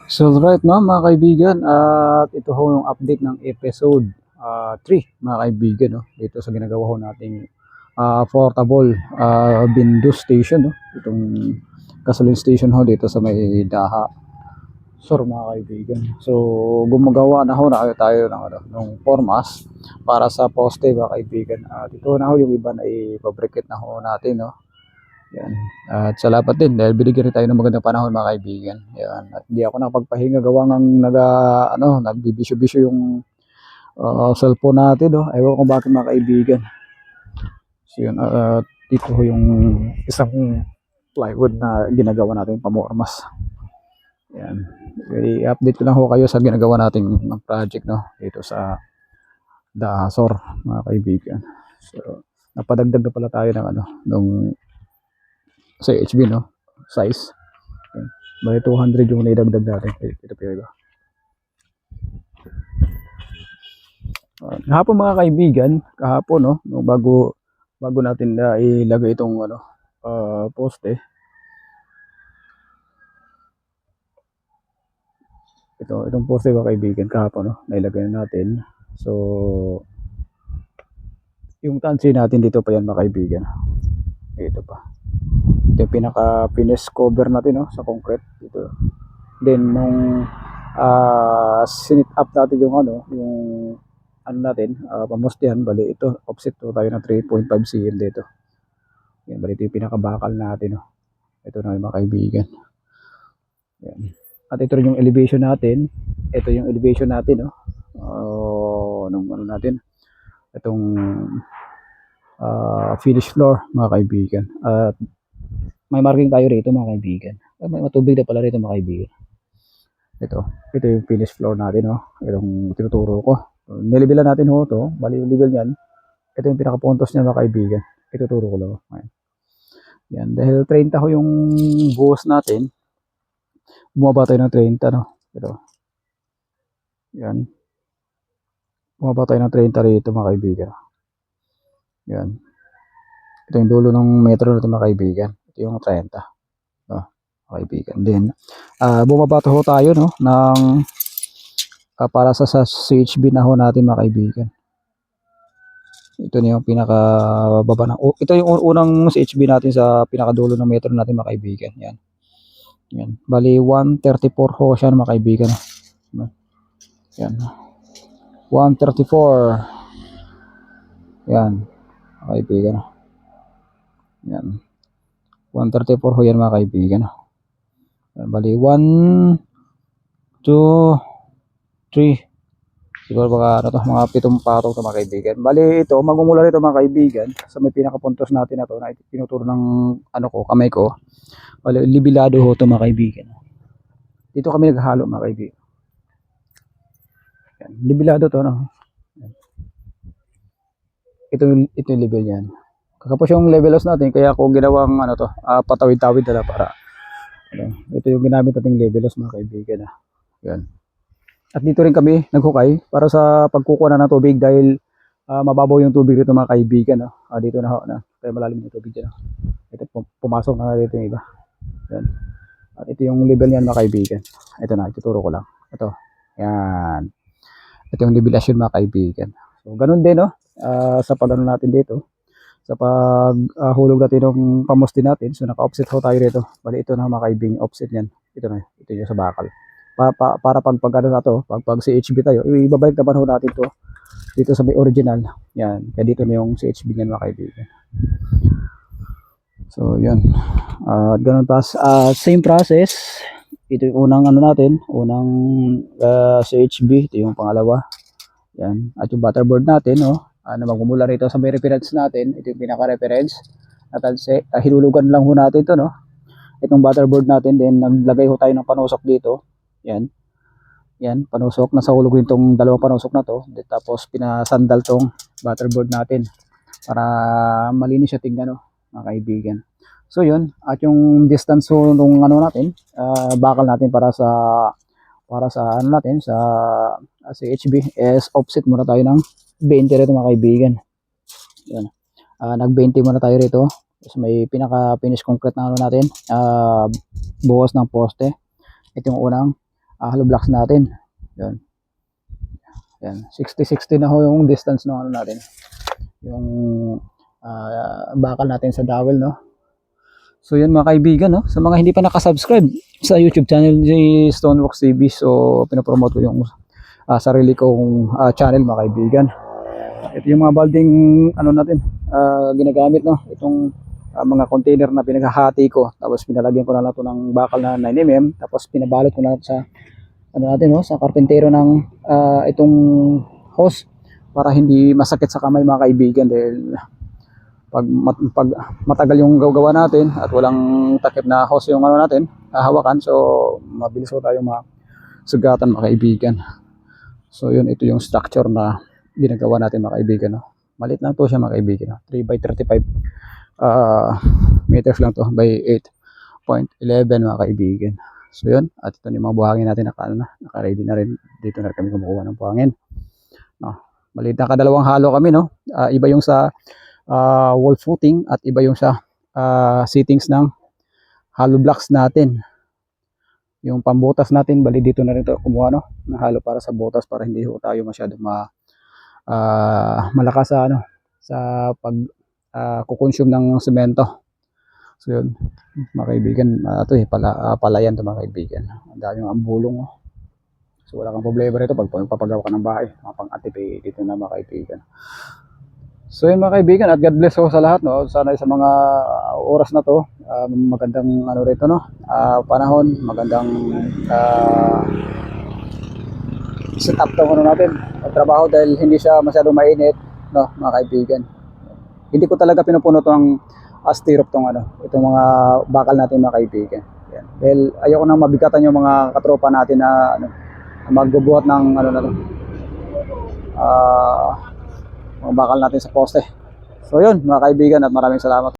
So right now mga kaibigan, at ito ho yung update ng episode 3 mga kaibigan, no? Dito sa ginagawa ho nating portable Bindo station, no? Itong gasoline station ho dito sa may Daha Sur mga kaibigan. So gumagawa na ho na tayo ng ng formas para sa poste mga kaibigan. At ito na ho yung iba na ipabrikit na ho natin, no? Yan. At salamat din dahil binigyan rin tayo ng magandang panahon mga kaibigan. Yan. At hindi ako nakapagpahinga gawa ng nagbibisyo-bisyo yung cellphone natin, no. Ewan ko bakit mga kaibigan. So yun, dito ho yung isang plywood na ginagawa natin pamormas. Yan. I-update ko lang ho kayo sa ginagawa nating project, no, dito sa Daasor mga kaibigan. So napadagdag na pala tayo ng nung sa HB, no, size. Bali 200 yung naidagdag natin. Ito pa yun. Kahapon mga kaibigan, kahapon, no, bago natin na ilagay itong poste. Itong poste mga kaibigan, kahapon, no, nailagay natin. So yung tansi natin dito pa yan mga kaibigan. Ito pa. Ito yung pinaka finish cover natin, no, sa concrete dito. Then nung sinit up natin yung natin, pamustihan, bali ito, offset to tayo ng 3.5 cm dito. Yan, bali ito yung pinakabakal natin, no. Ito na yung mga kaibigan. Yan. At ito rin yung elevation natin. Ito yung elevation natin, no. Nung natin, itong finish floor, mga kaibigan. At may marking tayo rito, mga kaibigan. May matubig na pala rito, mga kaibigan. Ito yung finish floor natin, no. Itong tinuturo ko. Nilevelan natin ho to, bali yung level niyan. Ito yung pinaka-puntos niya mga kaibigan. Ituturo ko lang. Ayan. Yan, dahil 30 ho yung buhos natin. Bumaba tayo ng 30, no. Ito. Yan. Bumaba tayo ng 30 rito mga kaibigan. Yan. Ito yung dulo ng metro natin mga kaibigan. Ito yung 30. No, mga kaibigan. Then, bumaba ho tayo, no, ng para sa CHB na ho natin mga kaibigan. Ito na yung pinakababa na. Ito yung unang CHB natin sa pinakadulo ng metro natin mga kaibigan. Yan. Yan. Bali 134 ho siya mga kaibigan. Yan. 134. Yan. Mga kaibigan. Yan. 134 ho yan mga kaibigan. Yan. Bali 1, 2, 3. Siguro mga mga 7 patong to mga kaibigan. Bali ito, magmumula rito mga kaibigan sa may pinakapuntos natin na to na tinuturo ng kamay ko. Bali libilado ho to mga kaibigan. Dito kami naghahalo mga kaibigan. Yan, libilado to, no. Ito yung level niyan. Kakapos yung levelos natin kaya ako ginawang patawid-tawid na para ito yung ginamit nating levelos mga kaibigan. Yan. At dito rin kami naghukay para sa pagkukuha ng tubig dahil mababaw yung tubig dito mga kaibigan, no? Dito na kaya malalim yung tubig dyan. Ito pumasok na dito yung iba. Yan. At ito yung level niyan mga kaibigan. Ito na, ituturo ko lang. Ito. Yan. Ito yung levelasyon mga kaibigan. So ganun din, no? Sa pagano natin dito. Sa paghulog natin ng pamusti natin. So naka-offset ho tayo dito. Bali ito na mga kaibigan, offset niyan. Ito na, ito yung sa bakal. Para pag ano na to, pag CHB tayo, ibabalik naman ho natin to dito sa may original. Yan, kaya dito na yung CHB niyan mga kaibigan. So yan. Ganun pa, same process. Ito yung unang natin, unang CHB, ito yung pangalawa. Yan, at yung butterboard natin, no, magmumula rito sa may reference natin. Ito yung pinaka-reference. At hinulugan lang ho natin to, no. Itong butterboard natin, then naglagay ho tayo ng panusok dito. Yan. Yan, panusok. Nasa hulog itong dalawang panusok na to. Tapos pinasandal tong butterboard natin para malinis siya tingnan, no, mga kaibigan. So yun, at yung distance nung natin, bakal natin para sa natin sa CHB is offset muna tayo ng 20 rito mga kaibigan. Yan. Nag-20 muna tayo rito. Tapos may pinaka finish concrete na natin, buhos ng poste. Ito yung unang hollow blocks natin. Yun. Yan, 60-60 na ho yung distance ng ano natin. Yung bakal natin sa dowel, no. So yun mga kaibigan, no. Sa mga hindi pa nakasubscribe sa YouTube channel ni Stoneworks TV, so pinopromote ko yung sarili kong channel mga kaibigan. Ito yung mga balding ano natin ginagamit, no. Itong mga container na pinaghahati ko, tapos pinalagyan ko na lang ito ng bakal na 9mm, tapos pinabalot ko na sa ano natin, no, sa karpentero ng itong hose para hindi masakit sa kamay mga kaibigan, dahil pag matagal yung gawgawa natin at walang takip na hose yung ano natin hawakan, so mabilis ko tayo masugatan mga kaibigan. So yun, ito yung structure na ginagawa natin mga kaibigan, no. Maliit lang to siya mga kaibigan, no? 3x35 meters lang to by 8.11 mga kaibigan. So yun, at ito yung mga buhangin natin naka-ready na rin. Dito na kami kumukuha ng buhangin, no. Maliit na kadalawang halo kami, no. Iba yung sa wall footing at iba yung sa settings ng hollow blocks natin. Yung pambutas natin, bali dito na rin ito kumuha, no, ng halo para sa butas, para hindi ho tayo masyadong malakas sa ano, sa pag kukonsume ng semento. So yun mga kaibigan, ito palayan to mga kaibigan. Ang dami yung ambulong, oh. So wala kang problema rito pag papagawa ka ng bahay, mga pang-atip dito na mga kaibigan. So yun mga kaibigan, at God bless ho sa lahat, no. Sana sa mga oras na to, magandang ano rito, no, panahon, magandang set up to ano natin trabaho, dahil hindi siya masyadong mainit, no mga kaibigan. Hindi ko talaga pinupuno tong stirrup tong ano, itong mga bakal natin mga kaibigan. Yan. Dahil ayoko nang mabigatan yung mga katropa natin na ano, magbubuhat ng ano na to, mga bakal natin sa poste. So yun mga kaibigan, at maraming salamat.